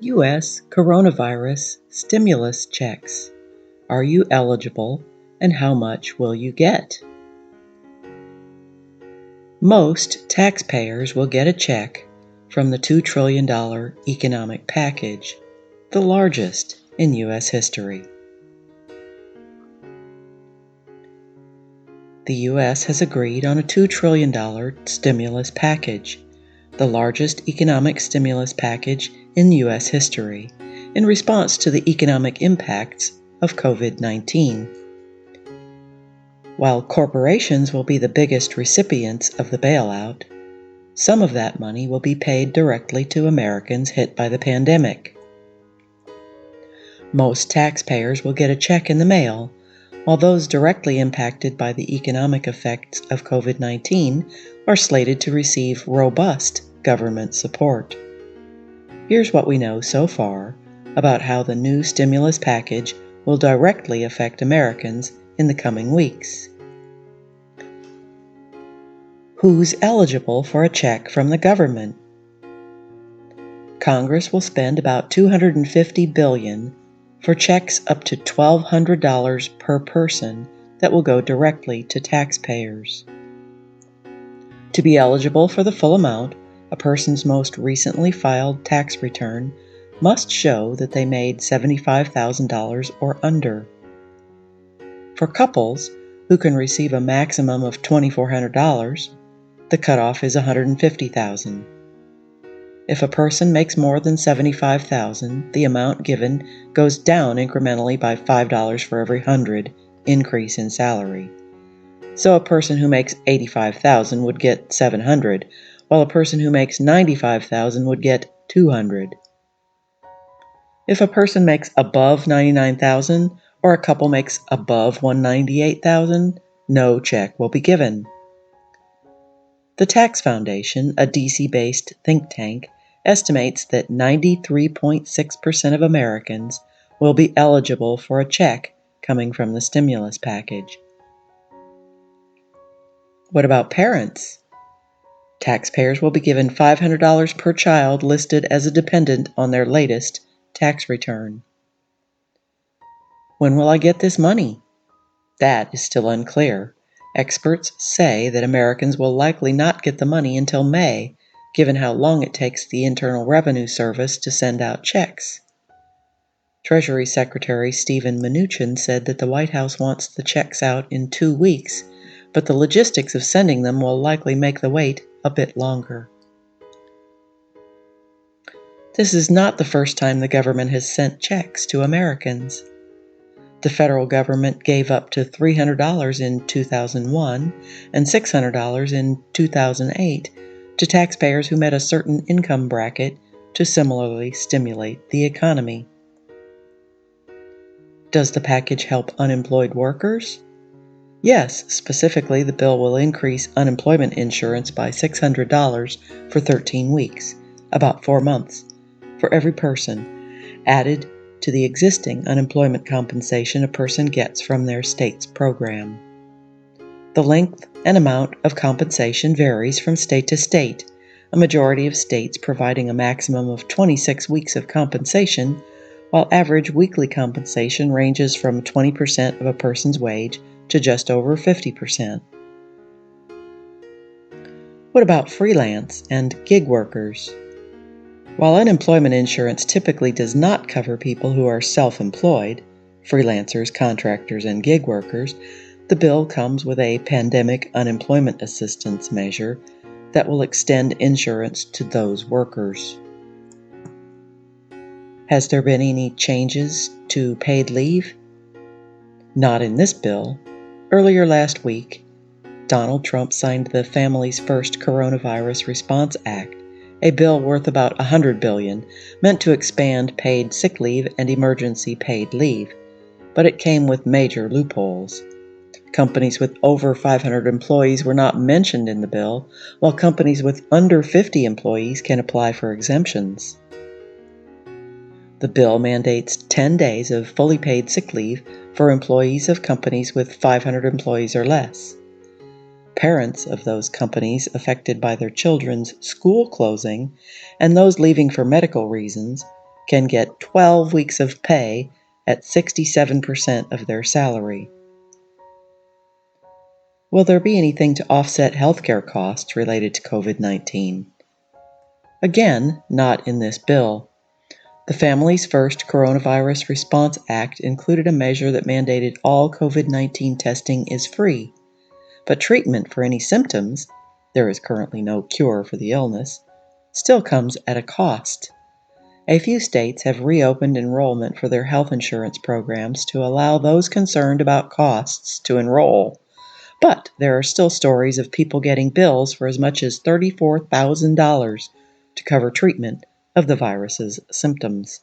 U.S. coronavirus stimulus checks. Are you eligible, and how much will you get? Most taxpayers will get a check from the $2 trillion economic package, the largest in U.S. history. The U.S. has agreed on a $2 trillion stimulus package, the largest economic stimulus package in U.S. history, in response to the economic impacts of COVID-19. While corporations will be the biggest recipients of the bailout, some of that money will be paid directly to Americans hit by the pandemic. Most taxpayers will get a check in the mail, while those directly impacted by the economic effects of COVID-19 are slated to receive robust government support. Here's what we know so far about how the new stimulus package will directly affect Americans in the coming weeks. Who's eligible for a check from the government? Congress will spend about $250 billion for checks up to $1,200 per person that will go directly to taxpayers. To be eligible for the full amount, a person's most recently filed tax return must show that they made $75,000 or under. For couples who can receive a maximum of $2,400, the cutoff is $150,000. If a person makes more than $75,000, the amount given goes down incrementally by $5 for every 100 increase in salary. So a person who makes $85,000 would get $700, while a person who makes $95,000 would get $200. If a person makes above $99,000 or a couple makes above $198,000, no check will be given. The Tax Foundation, a DC-based think tank, estimates that 93.6% of Americans will be eligible for a check coming from the stimulus package. What about parents? Taxpayers will be given $500 per child listed as a dependent on their latest tax return. When will I get this money? That is still unclear. Experts say that Americans will likely not get the money until May, given how long it takes the Internal Revenue Service to send out checks. Treasury Secretary Steven Mnuchin said that the White House wants the checks out in 2 weeks, but the logistics of sending them will likely make the wait a bit longer. This is not the first time the government has sent checks to Americans. The federal government gave up to $300 in 2001 and $600 in 2008 to taxpayers who met a certain income bracket to similarly stimulate the economy. Does the package help unemployed workers? Yes, specifically the bill will increase unemployment insurance by $600 for 13 weeks, about 4 months, for every person, added to the existing unemployment compensation a person gets from their state's program. The length and amount of compensation varies from state to state, a majority of states providing a maximum of 26 weeks of compensation, while average weekly compensation ranges from 20% of a person's wage to just over 50%. What about freelance and gig workers? While unemployment insurance typically does not cover people who are self-employed, freelancers, contractors, and gig workers, the bill comes with a pandemic unemployment assistance measure that will extend insurance to those workers. Has there been any changes to paid leave? Not in this bill. Earlier last week, Donald Trump signed the Families First Coronavirus Response Act, a bill worth about $100 billion, meant to expand paid sick leave and emergency paid leave, but it came with major loopholes. Companies with over 500 employees were not mentioned in the bill, while companies with under 50 employees can apply for exemptions. The bill mandates 10 days of fully paid sick leave for employees of companies with 500 employees or less. Parents of those companies affected by their children's school closing and those leaving for medical reasons can get 12 weeks of pay at 67% of their salary. Will there be anything to offset healthcare costs related to COVID-19? Again, not in this bill. The Families First Coronavirus Response Act included a measure that mandated all COVID-19 testing is free, but treatment for any symptoms, there is currently no cure for the illness, still comes at a cost. A few states have reopened enrollment for their health insurance programs to allow those concerned about costs to enroll. But there are still stories of people getting bills for as much as $34,000 to cover treatment of the virus's symptoms.